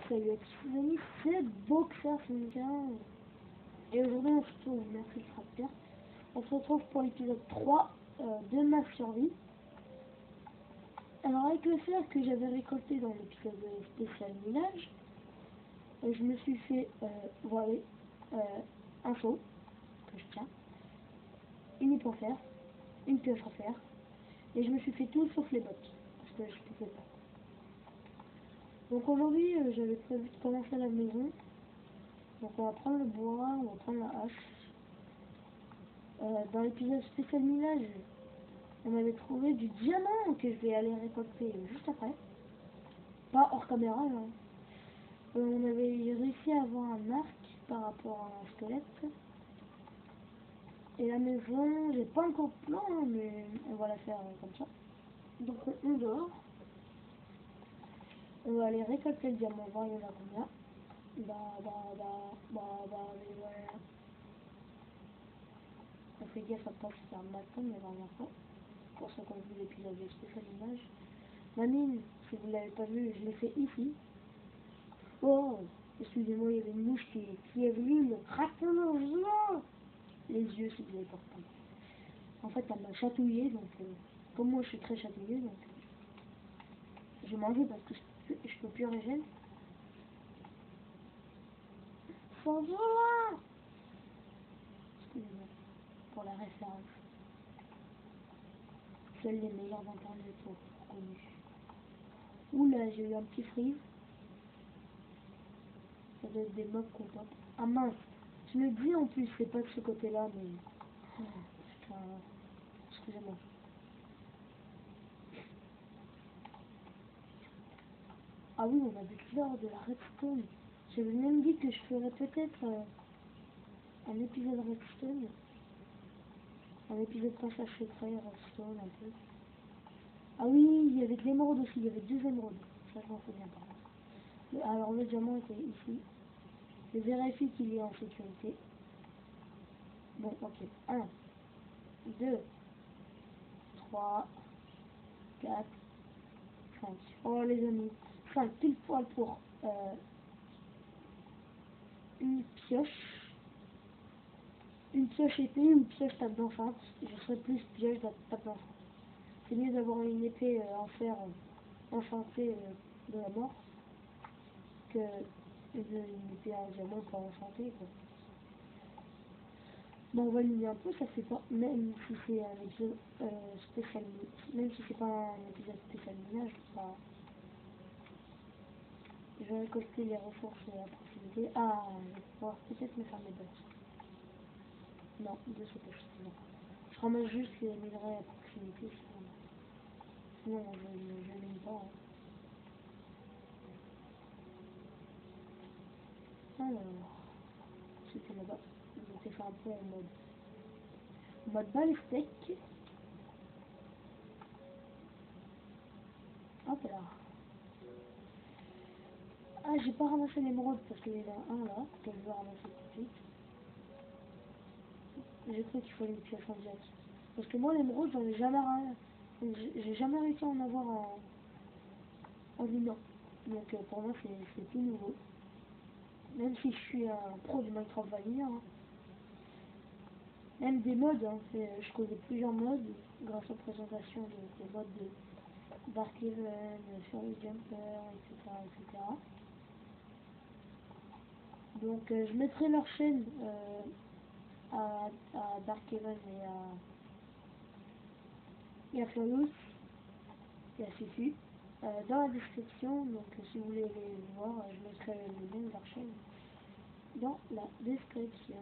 salut à tous les amis, c'est Boxer51 et aujourd'hui on se retrouve, merci le tracteur, on se retrouve pour l'épisode 3 de ma survie. Alors avec le fer que j'avais récolté dans l'épisode spécial minage, je me suis fait voler un seau que je tiens, une épée en fer, une pioche en fer, et je me suis fait tout sauf les bottes, parce que je pouvais pas. Donc aujourd'hui, j'avais prévu de commencer la maison. Donc on va prendre le bois, on va prendre la hache. Dans l'épisode spécial minage, on avait trouvé du diamant que je vais aller récolter juste après. Pas hors caméra, là. On avait réussi à avoir un arc par rapport à un squelette. Et la maison, j'ai pas encore de plan, hein, mais on va la faire comme ça. Donc on dort. On va aller récolter le diamant, voir il y en a combien. Mais voilà. On fait gaffe à pas se faire mal comme les dernières fois. Pour ceux qui ont vu l'épisode de spécial image. Ma mine, si vous l'avez pas vu, je l'ai fait ici. Oh, excusez-moi, il y avait une mouche qui est venue me craquer les yeux si vous l'avez pas compris. En fait, elle m'a chatouillé, donc comme moi je suis très chatouillé, donc j'ai mangé parce que je peux plus régénérer. Bonjour. Excusez-moi pour la référence. Seuls les meilleurs d'internet sont connus. Oula, j'ai eu un petit freeze. Ça doit être des mobs qu'on pop. Ah mince, je le dis en plus, c'est pas de ce côté-là, mais... Oh, putain, excusez-moi. Ah oui, on a vu l'or de la redstone. J'avais même dit que je ferais peut-être un épisode redstone. Un épisode passage secret, redstone, un peu. Ah oui, il y avait de l'émeraude aussi, il y avait 2 émeraudes. Ça, je m'en souviens pas. Alors le diamant était ici. Je vérifie qu'il est en sécurité. Bon, ok. 1, 2, 3, 4, 5. Oh les amis, 5 pile poil pour une pioche. Une pioche épée ou une pioche table d'enfant. Je serais plus pioche table d'enfant. C'est mieux d'avoir une épée en fer enchantée de la mort que une épée en diamant pas enchantée, quoi. Bon, on va miner un peu, ça fait pas, même si c'est un épisode spécial, même si c'est pas un épisode spécial minage, pas. Je vais récolter les ressources à proximité. Ah, je vais pouvoir peut-être me faire mes bottes. Non, de ce que je sais pas. Je ramasse juste les minerais à proximité, sinon je mine pas. Hein. Alors, c'était là-bas. Je vais faire un peu en mode balistique. Hop là. Ah, j'ai pas ramassé l'émeraude parce qu'il y en a un là, que je vais ramasser tout de suite. J'ai cru qu'il fallait une pioche en direct. Parce que moi, l'émeraude, j'en ai jamais rien. J'ai jamais réussi à en avoir en minant. Donc pour moi, c'est tout nouveau. Même si je suis un pro du Minecraft Vanilla. Hein. Même des modes, hein, je connais plusieurs modes grâce aux présentations des modes de Darkhaven, Furious Jumper, etc. Donc je mettrai leur chaîne à Darkhaven et à Furious et à Fifi dans la description. Donc si vous voulez les voir, je mettrai le lien de leur chaîne dans la description.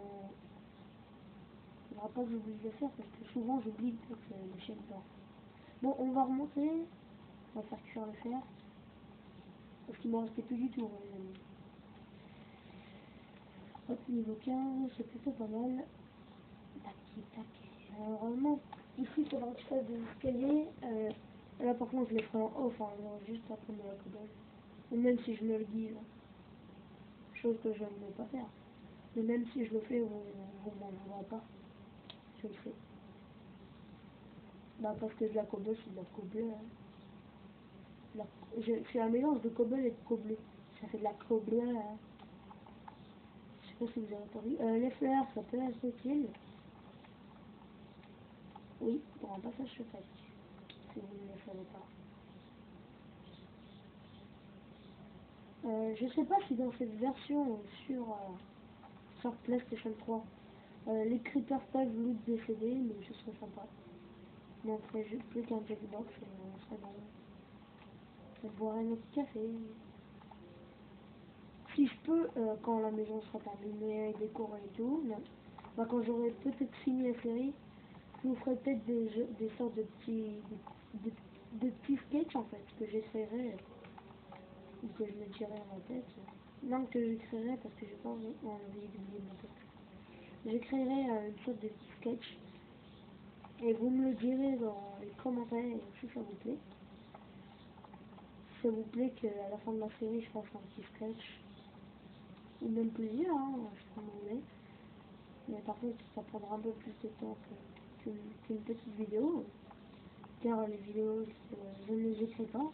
Il ne faudra pas que j'oublie de le faire parce que souvent j'oublie que les chaînes blanches. Bon, on va remonter. On va faire cuire le fer. Parce qu'il m'en restait plus du tout, hein, les amis. Hop, niveau 15, c'est plutôt pas mal. Tac, tac. Normalement, ici, c'est un petit peu des escaliers. Là, par contre, je les ferai en off, hein, juste après de la cobble. Et même si je me le dis, chose que je ne vais pas faire. Mais même si je le fais, vous m'en voudrez pas. Je le fais. Bah, parce que de la cobble, c'est de la cobble. Hein. C'est un mélange de cobble et de cobblé. Ça fait de la clo bleue. Hein. Je sais pas si vous avez entendu. Les fleurs, ça peut être utile. Oui, pour un passage secret. Si vous ne le savez pas. Je sais pas si dans cette version sur PlayStation 3, les creepers peuvent loot des CD, mais ce serait sympa. Mais on ferait juste plus qu'un Jackbox et on serait bon. On boirait notre café. Si je peux, quand la maison sera terminée, décorée et tout, bah, quand j'aurai peut-être fini la série, je vous ferai peut-être des sortes de petits sketchs en fait, que j'essaierai, ou que je me dirai à ma tête. Non, que j'écrirai parce que j'ai pas envie d'oublier ma tête. J'écrirai une sorte de petit sketch et vous me le direz dans les commentaires si ça vous plaît. Si ça vous plaît qu'à la fin de la série je fasse un petit sketch, ou même plusieurs, hein, je vous voulez. Mais par contre ça prendra un peu plus de temps qu'une petite vidéo, car les vidéos je ne les écris pas.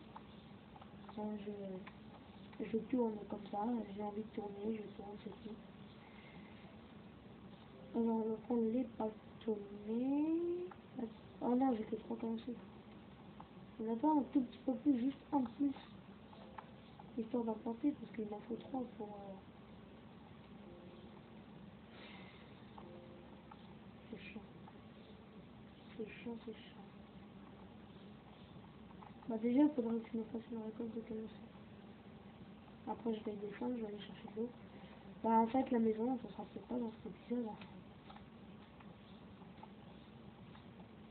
Enfin, je tourne comme ça, j'ai envie de tourner, je tourne, c'est tout. Alors on va prendre les bâtonnets. Oh non, j'ai que 3 commencés. On n'a pas un tout petit peu plus, juste un plus. Histoire d'en planter, parce qu'il m'en faut 3 pour... C'est chiant. C'est chiant, c'est chiant. Bah déjà, il faudrait que je me fasse une récolte de canossés. Après, je vais descendre, je vais aller chercher de l'eau. Bah en fait, la maison, ça sera peut-être pas dans cet épisode. Hein.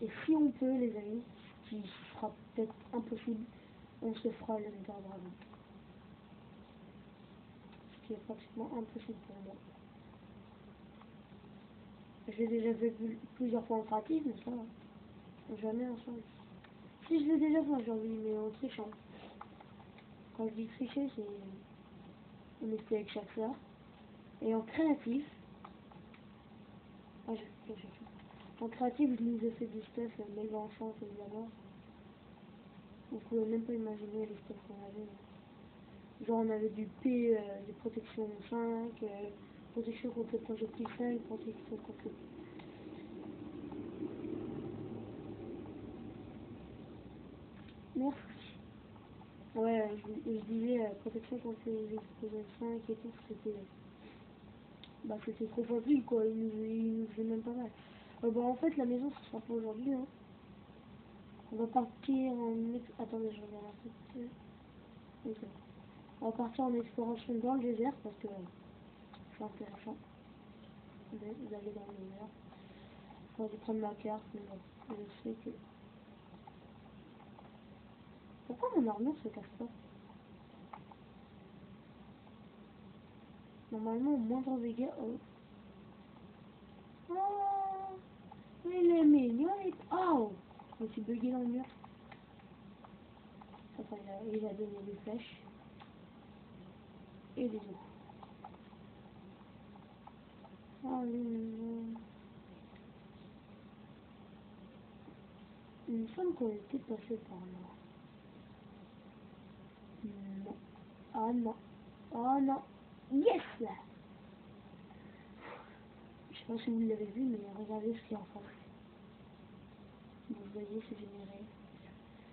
Et si on peut, les amis, ce qui sera peut-être impossible, on se fera le Nether Dragon. Ce qui est pratiquement impossible pour moi. J'ai déjà fait plusieurs fois en pratique, mais ça, jamais en sens. Si je l'ai déjà fait aujourd'hui, mais en trichant. Quand je dis tricher, c'est on était avec chaque soeur. Et en créatif, en créatif, je nous ai fait du stuff, méga enfance évidemment. Vous pouvez même pas imaginer les stuff qu'on avait. Genre on avait du P, des protections 5, protection contre le projectile 5, protection contre... Merci. Ouais, je disais protection contre les explosions 5 et tout, c'était trop facile quoi, il nous faisait même pas mal. Bah en fait la maison ce sera pas aujourd'hui hein. On va partir attendez je regarde un peu. Okay. On va partir en exploration dans le désert parce que c'est intéressant d'aller dans le désert. J'aurais dû prendre ma carte mais bon, je sais que... Pourquoi mon armure se casse pas? Normalement, moindre dégâts. Oh. Oh, il est mignon. Oh, je me suis bugué dans le mur. Attends, il a donné des flèches. Et des os. Oh non. Il me semble qu'on était passé par là. Non. Ah non. Oh non. Yes! Je sais pas si vous l'avez vu, mais regardez ce qu'il y a en face. Vous voyez, c'est généré.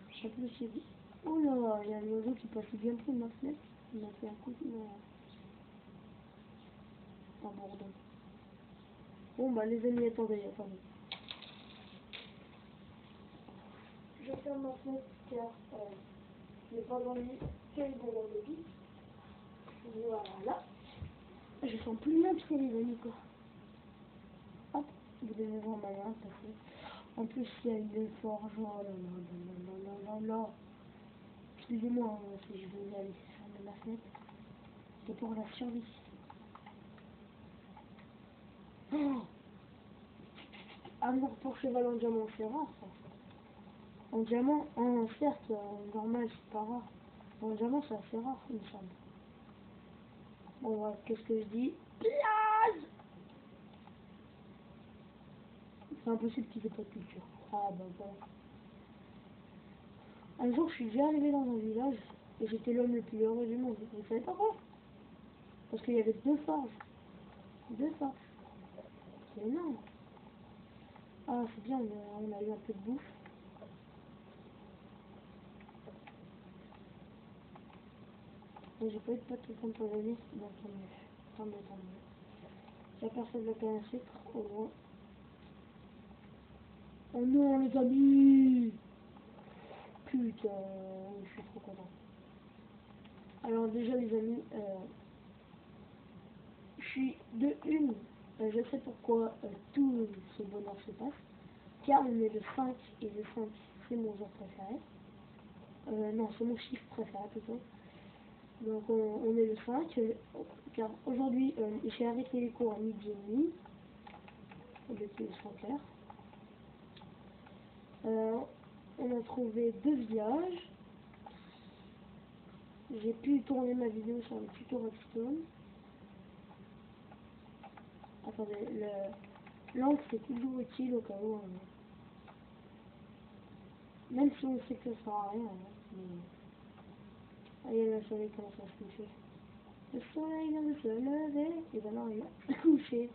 Je sais plus si vous... Oh là, il y a un oiseau qui passe bien près de ma fenêtre. Il m'a fait un coup de... Un bourdon. Bon bah les amis, attendez. Je ferme ma fenêtre car je n'ai pas envie qu'il y ait dans le lit. Voilà. Je sens plus même c'est les amis quoi. Hop, vous devez voir ma main passer. En plus il y a une forge. Oh là là. Excusez-moi hein, si je vais aller fermer ma fenêtre. C'est pour la survie. Oh, amour pour cheval en diamant, c'est rare ça. En diamant, certes, en normal c'est pas rare. En diamant c'est assez rare, il me semble. Bon, voilà, qu'est-ce que je dis? Plage! C'est impossible qu'ils aient pas de culture. Ah bah voilà. Un jour, je suis déjà arrivé dans un village. Et j'étais l'homme le plus heureux du monde. Vous savez pourquoi? Parce qu'il y avait 2 forges. 2 forges. C'est énorme. Ah, c'est bien, on a eu un peu de bouffe. Mais j'ai pas eu de pâte tout le temps pour venir, donc tant mieux. J'aperçois de la canne à sucre au loin. Oh non, les amis! Putain, je suis trop content. Alors déjà les amis, je suis de une, je sais pourquoi tout ce bonheur se passe, car on est le 5 et le 5 c'est mon jour préféré. Non, c'est mon chiffre préféré plutôt. Donc on est le 5, car aujourd'hui j'ai arrêté les cours à midi et demi, depuis le 5 heures. On a trouvé 2 villages. J'ai pu tourner ma vidéo sur le tuto Redstone. Attendez, l'encre c'est toujours utile au cas où. Même si on sait que ça sert à rien. Allez, le soleil commence à se coucher. Le soleil vient de se lever. Et ben non, il va se coucher.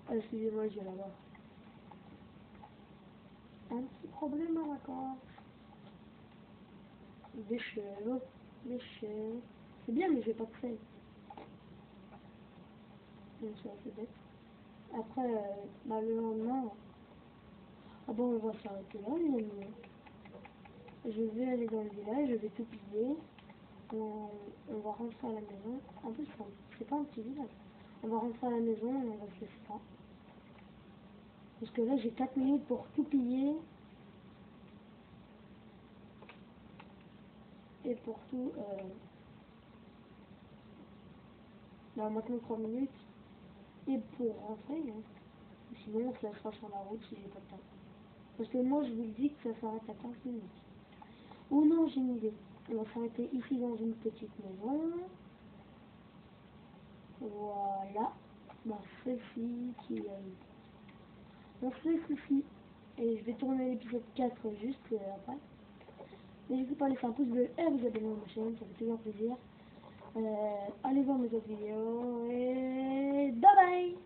Ah, excusez-moi, je vais l'avoir. Un petit problème à raconter. Des cheveux. C'est bien, mais j'ai pas de sel. Donc c'est assez bête. Après, le lendemain. Ah bon, on va s'arrêter là, les amis. Je vais aller dans le village, je vais tout piller. On va rentrer à la maison. En plus, c'est pas un petit village. On va rentrer à la maison et on va se laisser ça. Parce que là, j'ai 4 minutes pour tout piller. Et pour tout... Là, maintenant 3 minutes. Et pour rentrer, hein. Sinon, on se laissera sur la route si j'ai pas de temps. Parce que moi, je vous dis que ça s'arrête à 15 minutes. Ou non, j'ai une idée. On va s'arrêter ici dans une petite maison. Voilà. Bah, celle-ci qui a on fait ceci. Et je vais tourner l'épisode 4 juste après. N'hésitez pas à laisser un pouce bleu et à vous abonner à ma chaîne, ça fait toujours plaisir. Allez voir mes autres vidéos et bye bye!